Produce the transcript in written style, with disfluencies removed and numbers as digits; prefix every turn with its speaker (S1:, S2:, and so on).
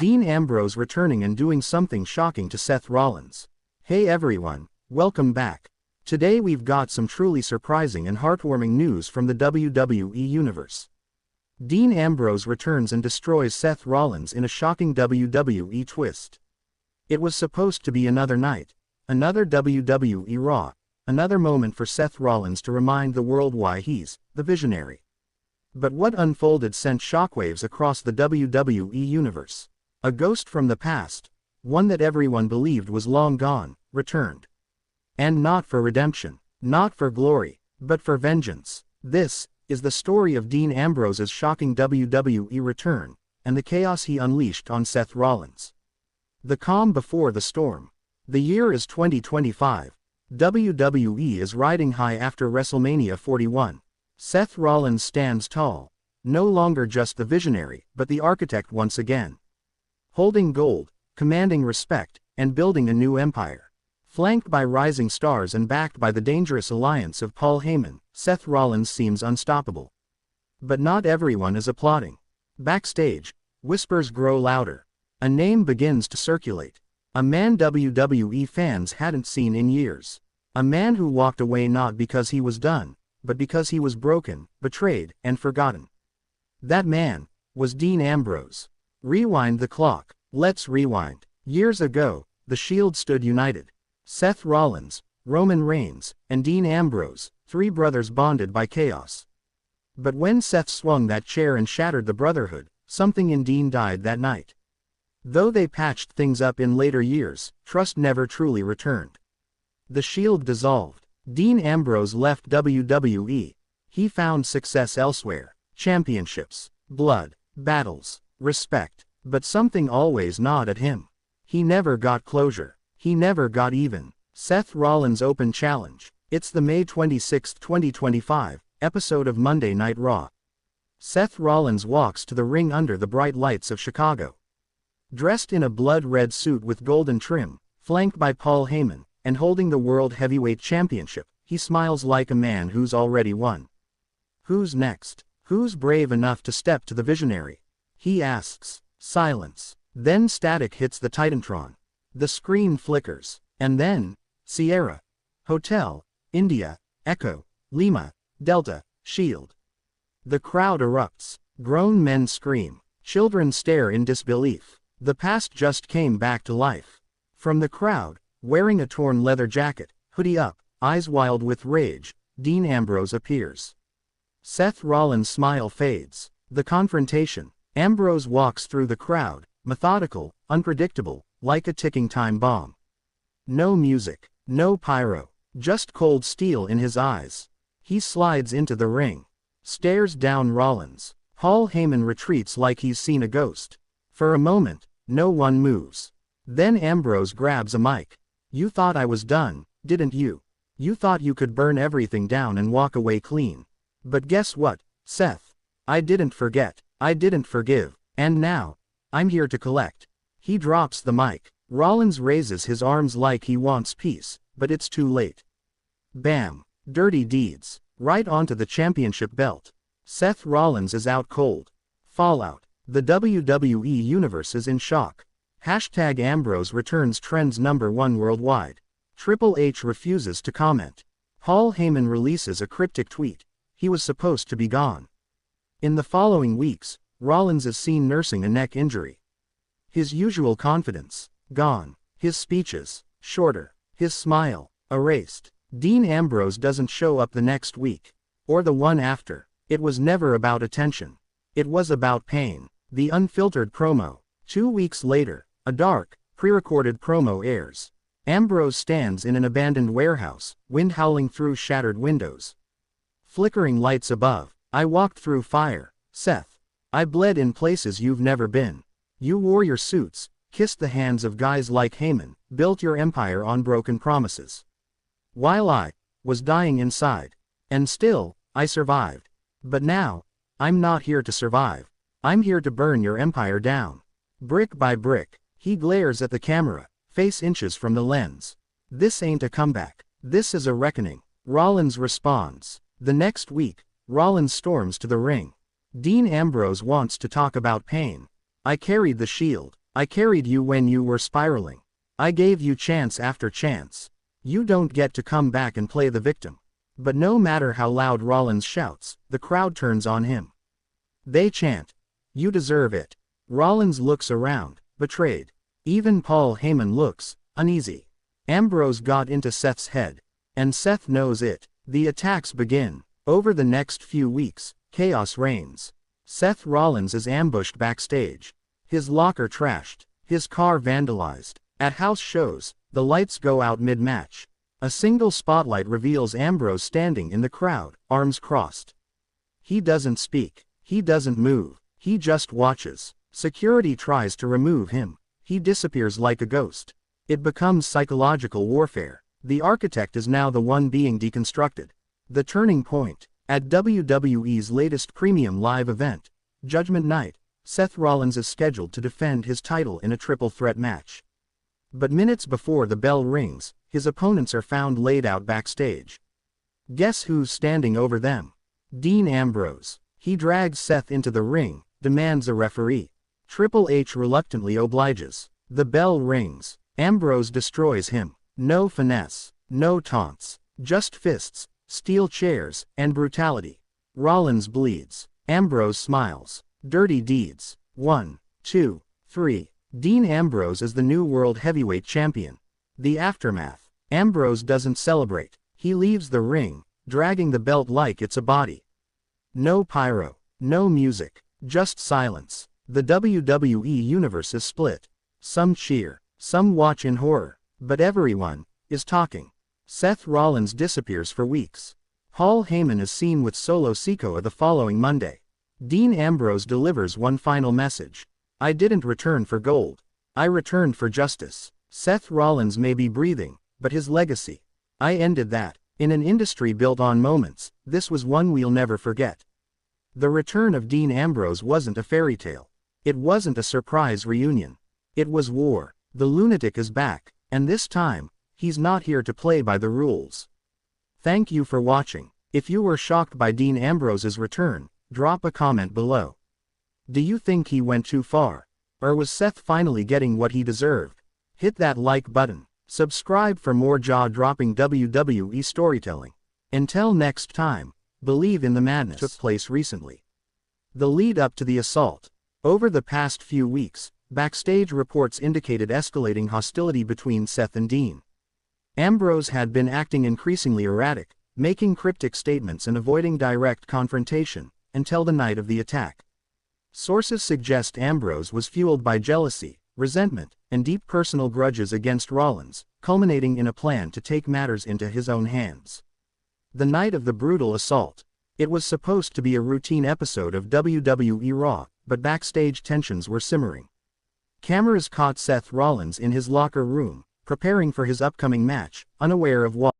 S1: Dean Ambrose returning and doing something shocking to Seth Rollins. Hey everyone, welcome back. Today we've got some truly surprising and heartwarming news from the WWE Universe. Dean Ambrose returns and destroys Seth Rollins in a shocking WWE twist. It was supposed to be another night, another WWE Raw, another moment for Seth Rollins to remind the world why he's the visionary. But what unfolded sent shockwaves across the WWE Universe. A ghost from the past, one that everyone believed was long gone, returned. And not for redemption, not for glory, but for vengeance. This is the story of Dean Ambrose's shocking WWE return, and the chaos he unleashed on Seth Rollins. The calm before the storm. The year is 2025. WWE is riding high after WrestleMania 41. Seth Rollins stands tall, no longer just the visionary, but the architect once again. Holding gold, commanding respect, and building a new empire. Flanked by rising stars and backed by the dangerous alliance of Paul Heyman, Seth Rollins seems unstoppable. But not everyone is applauding. Backstage, whispers grow louder. A name begins to circulate. A man WWE fans hadn't seen in years. A man who walked away not because he was done, but because he was broken, betrayed, and forgotten. That man was Dean Ambrose. Rewind the clock. Let's rewind. Years ago, the Shield stood united. Seth Rollins, Roman Reigns, and Dean Ambrose, three brothers bonded by chaos. But when Seth swung that chair and shattered the brotherhood, something in Dean died that night. Though they patched things up in later years, trust never truly returned. The Shield dissolved. Dean Ambrose left WWE. He found success elsewhere. Championships, blood, battles, respect. But something always gnawed at him. He never got closure. He never got even. Seth Rollins Open Challenge. It's the May 26, 2025, episode of Monday Night Raw. Seth Rollins walks to the ring under the bright lights of Chicago. Dressed in a blood-red suit with golden trim, flanked by Paul Heyman, and holding the World Heavyweight Championship, he smiles like a man who's already won. Who's next? Who's brave enough to step to the visionary? He asks. Silence. Then static hits the Titantron. The screen flickers. And then, Sierra, Hotel, India, Echo, Lima, Delta, Shield. The crowd erupts. Grown men scream. Children stare in disbelief. The past just came back to life. From the crowd, wearing a torn leather jacket, hoodie up, eyes wild with rage, Dean Ambrose appears. Seth Rollins' smile fades. The confrontation. Ambrose walks through the crowd, methodical, unpredictable, like a ticking time bomb. No music, no pyro, just cold steel in his eyes. He slides into the ring. Stares down Rollins. Paul Heyman retreats like he's seen a ghost. For a moment, no one moves. Then Ambrose grabs a mic. You thought I was done, didn't you? You thought you could burn everything down and walk away clean. But guess what, Seth? I didn't forget. I didn't forgive. And now, I'm here to collect. He drops the mic. Rollins raises his arms like he wants peace, but it's too late. Bam. Dirty deeds. Right onto the championship belt. Seth Rollins is out cold. Fallout. The WWE Universe is in shock. Hashtag Ambrose returns trends #1 worldwide. Triple H refuses to comment. Paul Heyman releases a cryptic tweet. He was supposed to be gone. In the following weeks, Rollins is seen nursing a neck injury. His usual confidence, gone. His speeches, shorter. His smile, erased. Dean Ambrose doesn't show up the next week. Or the one after. It was never about attention. It was about pain. The unfiltered promo. 2 weeks later, a dark, pre-recorded promo airs. Ambrose stands in an abandoned warehouse, wind howling through shattered windows. Flickering lights above. I walked through fire, Seth. I bled in places you've never been. You wore your suits, kissed the hands of guys like Heyman, built your empire on broken promises. While I was dying inside. And still, I survived. But now, I'm not here to survive. I'm here to burn your empire down. Brick by brick. He glares at the camera, face inches from the lens. This ain't a comeback. This is a reckoning. Rollins responds. The next week, Rollins storms to the ring. Dean Ambrose wants to talk about pain. I carried the Shield. I carried you when you were spiraling. I gave you chance after chance. You don't get to come back and play the victim. But no matter how loud Rollins shouts, the crowd turns on him. They chant, "You deserve it." Rollins looks around, betrayed. Even Paul Heyman looks uneasy. Ambrose got into Seth's head. And Seth knows it. The attacks begin. Over the next few weeks, chaos reigns. Seth Rollins is ambushed backstage. His locker trashed. His car vandalized. At house shows, the lights go out mid-match. A single spotlight reveals Ambrose standing in the crowd, arms crossed. He doesn't speak. He doesn't move. He just watches. Security tries to remove him. He disappears like a ghost. It becomes psychological warfare. The architect is now the one being deconstructed. The turning point. At WWE's latest premium live event, Judgment Night, Seth Rollins is scheduled to defend his title in a triple threat match. But minutes before the bell rings, his opponents are found laid out backstage. Guess who's standing over them? Dean Ambrose. He drags Seth into the ring, demands a referee. Triple H reluctantly obliges. The bell rings. Ambrose destroys him. No finesse, no taunts, just fists, steel chairs, and brutality. Rollins bleeds. Ambrose smiles. Dirty deeds. 1, 2, 3. Dean Ambrose is the new World Heavyweight Champion. The aftermath. Ambrose doesn't celebrate. He leaves the ring, dragging the belt like it's a body. No pyro, no music, just silence. The WWE Universe is split. Some cheer, some watch in horror, but everyone is talking. Seth Rollins disappears for weeks. Paul Heyman is seen with Solo Sikoa the following Monday. Dean Ambrose delivers one final message. I didn't return for gold. I returned for justice. Seth Rollins may be breathing, but his legacy. I ended that. In an industry built on moments, this was one we'll never forget. The return of Dean Ambrose wasn't a fairy tale. It wasn't a surprise reunion. It was war. The lunatic is back, and this time, he's not here to play by the rules. Thank you for watching. If you were shocked by Dean Ambrose's return, drop a comment below. Do you think he went too far? Or was Seth finally getting what he deserved? Hit that like button. Subscribe for more jaw-dropping WWE storytelling. Until next time, believe in the madness. Took place recently. The lead up to the assault. Over the past few weeks, backstage reports indicated escalating hostility between Seth and Dean. Ambrose had been acting increasingly erratic, making cryptic statements and avoiding direct confrontation, until the night of the attack. Sources suggest Ambrose was fueled by jealousy, resentment, and deep personal grudges against Rollins, culminating in a plan to take matters into his own hands. The night of the brutal assault. It was supposed to be a routine episode of WWE Raw, but backstage tensions were simmering. Cameras caught Seth Rollins in his locker room, preparing for his upcoming match, unaware of what